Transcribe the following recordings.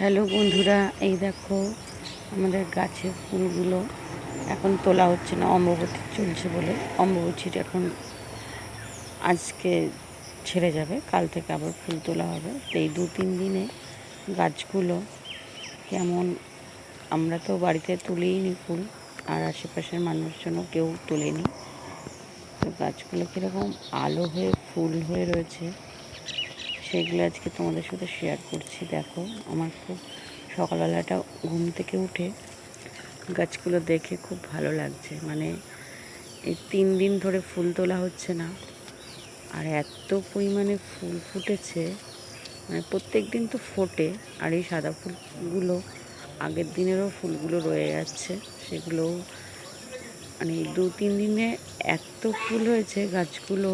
Hello বন্ধুরা, এই দেখো আমাদের গাছের ফুলগুলো এখন তোলা হচ্ছে না, অম্বুবতী চলছে বলে। অম্বুবতীর এখন আজকে ছেড়ে যাবে, কাল থেকে আবার ফুল তোলা হবে। তো এই 2-3 দিনে গাছগুলো কেমন, আমরা তো বাড়িতে তুলেই নি ফুল, আর আশেপাশের মানুষজনও কেউ তোলেনি। তো গাছগুলো কীরকম আলো হয়ে ফুল হয়ে রয়েছে সেগুলো আজকে তোমাদের সাথে শেয়ার করছি। দেখো, আমার খুব সকালবেলাটা ঘুম থেকে উঠে গাছগুলো দেখে খুব ভালো লাগছে। মানে এই 3 দিন ধরে ফুল তোলা হচ্ছে না, আর এত পরিমাণে ফুল ফুটেছে। মানে প্রত্যেক দিন তো ফোটে, আর এই সাদা ফুলগুলো আগের দিনেরও ফুলগুলো রয়ে যাচ্ছে, সেগুলোও মানে 2-3 দিনে এত ফুল হয়েছে, গাছগুলো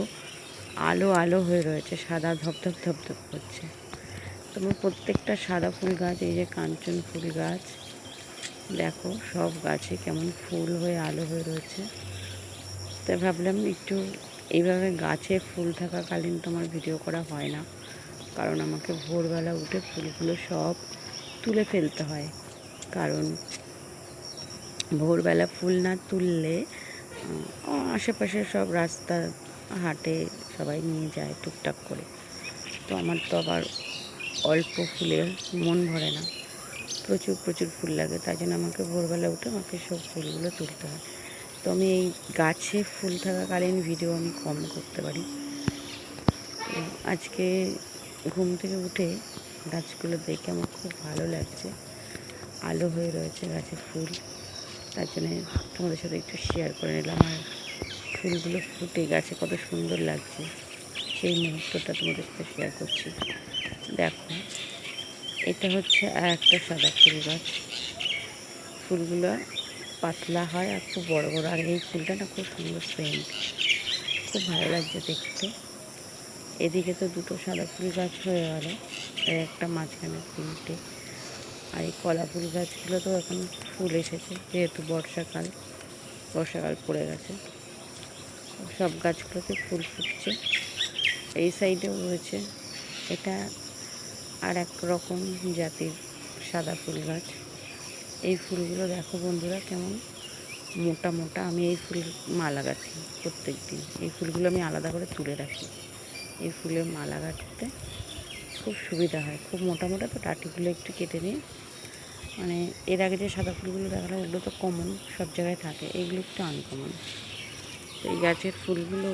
আলো আলো হয়ে রয়েছে, সাদা ধপধপ ধপধপ করছে। তোমার প্রত্যেকটা সাদা ফুল গাছ, এই যে কাঞ্চন ফুল গাছ দেখো, সব গাছে কেমন ফুল হয়ে আলো হয়ে রয়েছে। তাই ভাবলাম একটু এইভাবে গাছে ফুল থাকাকালীন তোমার ভিডিও করা হয় না, কারণ আমাকে ভোরবেলা উঠে ফুলগুলো সব তুলে ফেলতে হয়। কারণ ভোরবেলা ফুল না তুললে আশেপাশে সব রাস্তা হাটে সবাই নিয়ে যায় টুকটাক করে। তো আমার তো আবার অল্প ফুলে মন ভরে না, প্রচুর প্রচুর ফুল লাগে। তাই জন্য আমাকে ভোরবেলা উঠে আমাকে সব ফুলগুলো তুলতে হয়। তো আমি এই গাছে ফুল থাকাকালীন ভিডিও আমি কম করতে পারি। তো আজকে ঘুম থেকে উঠে গাছগুলো দেখে আমার খুব ভালো লাগছে, আলো হয়ে রয়েছে গাছের ফুল। তার জন্যে তোমাদের সাথে একটু শেয়ার করে নিলাম। আর ফুলগুলো ফুটে গাছে কত সুন্দর লাগছে সেই মুহূর্তটা তোমাদের সাথে শেয়ার করছি। দেখো, এটা হচ্ছে আর একটা সাদা ফুল গাছ। ফুলগুলো পাতলা হয় আর খুব বড় বড়, আর এই ফুলটা না খুব সুন্দর সেন্ট, খুব ভালো লাগছে দেখতে। এদিকে তো 2টো সাদা ফুল গাছ হয়ে গেল, আর একটা মাঝখানে 3টে। আর এই কলা ফুল গাছগুলো তো এখন ফুল এসেছে, যেহেতু বর্ষাকাল পড়ে গেছে, সব গাছগুলোতে ফুল ফুটছে। এই সাইডেও রয়েছে, এটা আর এক রকম জাতির সাদা ফুল গাছ। এই ফুলগুলো দেখো বন্ধুরা কেমন মোটা মোটা। আমি এই ফুল মালা গাঁথি প্রত্যেক দিন। এই ফুলগুলো আমি আলাদা করে তুলে রাখি। এই ফুলের মালা গাঁথতে খুব সুবিধা হয়, খুব মোটা মোটা। তো টাটিগুলো একটু কেটে নিয়ে, মানে এর আগে যে সাদা ফুলগুলো দেখালাম ওগুলো তো কমন, সব জায়গায় থাকে, এইগুলো একটু আনকমন। তো এই গাছের ফুলগুলো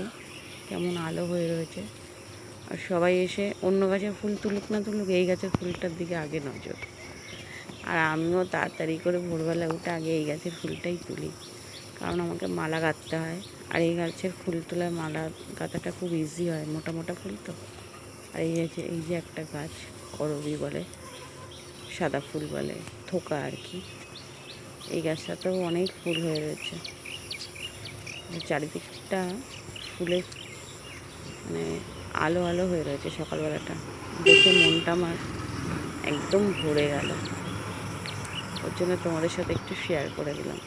কেমন আলো হয়ে রয়েছে, আর সবাই এসে অন্য গাছের ফুল তুলুক না তুলুক, এই গাছের ফুলটার দিকে আগে নজর। আর আমিও তাড়াতাড়ি করে ভোরবেলা উঠে আগে এই গাছের ফুলটাই তুলি, কারণ আমাকে মালা গাঁথতে হয়। আর এই গাছের ফুল তোলার মালা গাঁথাটা খুব ইজি হয়, মোটা মোটা ফুল তো। আর এই যে একটা গাছ, করবী বলে, সাদা ফুল বলে, থোকা আর কি। এই গাছটাতেও অনেক ফুল হয়ে রয়েছে, চারিদিকটা ফুলে মানে আলো আলো হয়ে রয়েছে। সকালবেলাটা দেখে মনটা আমার একদম ভরে গেল, ওর জন্য তোমাদের সাথে একটু শেয়ার করে দিলাম।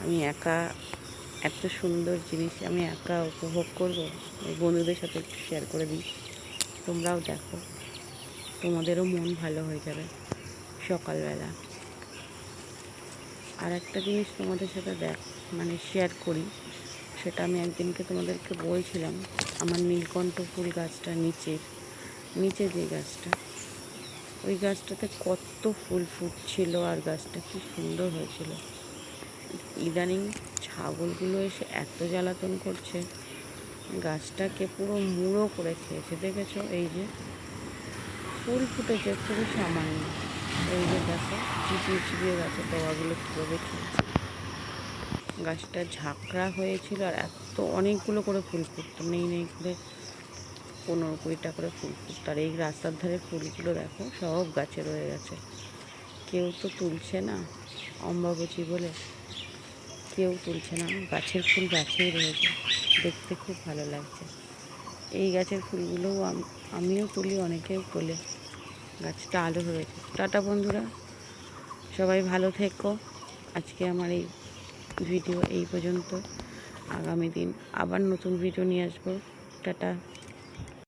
আমি একা এত সুন্দর জিনিস আমি একা উপভোগ করব, ওই বন্ধুদের সাথে একটু শেয়ার করে দিই, তোমরাও দেখো, তোমাদেরও মন ভালো হয়ে যাবে সকালবেলা। আর একটা জিনিস তোমাদের সাথে মানে শেয়ার করি, সেটা আমি একদিনকে তোমাদেরকে বলছিলাম। আমার নীলকণ্ঠ ফুল গাছটা নিচে যে গাছটা, ওই গাছটাতে কত ফুল ফুটছিল, আর গাছটা কি সুন্দর হয়েছিল। ইদানিং ছাগলগুলো এসে এত জ্বালাতন করছে, গাছটাকে পুরো মুড়ো করে খেয়েছে। দেখেছো, এই যে ফুল ফুটেছে খুবই সামান্য, এই যে দেখো চিবিয়ে গাছের ডগাগুলো কীভাবে খেয়েছে। গাছটা ঝাঁকড়া হয়েছিল, আর এত অনেকগুলো করে ফুল ফুটতো, নেই করে 15-20টা করে ফুল ফুটতো। আর এই রাস্তার ধারে ফুলগুলো দেখো সব গাছে রয়ে গেছে, কেউ তো তুলছে না, অম্বাবচী বলে কেউ তুলছে না। গাছের ফুল গাছেই রয়েছে, দেখতে খুব ভালো লাগছে। এই গাছের ফুলগুলোও আমিও তুলি, অনেকেও তোলে, গাছটা আলো হয়েছে। টাটা বন্ধুরা, সবাই ভালো থেকো। আজকে আমার এই ভিডিও এই পর্যন্ত, আগামী দিন আবার নতুন ভিডিও নিয়ে আসবো। টাটা।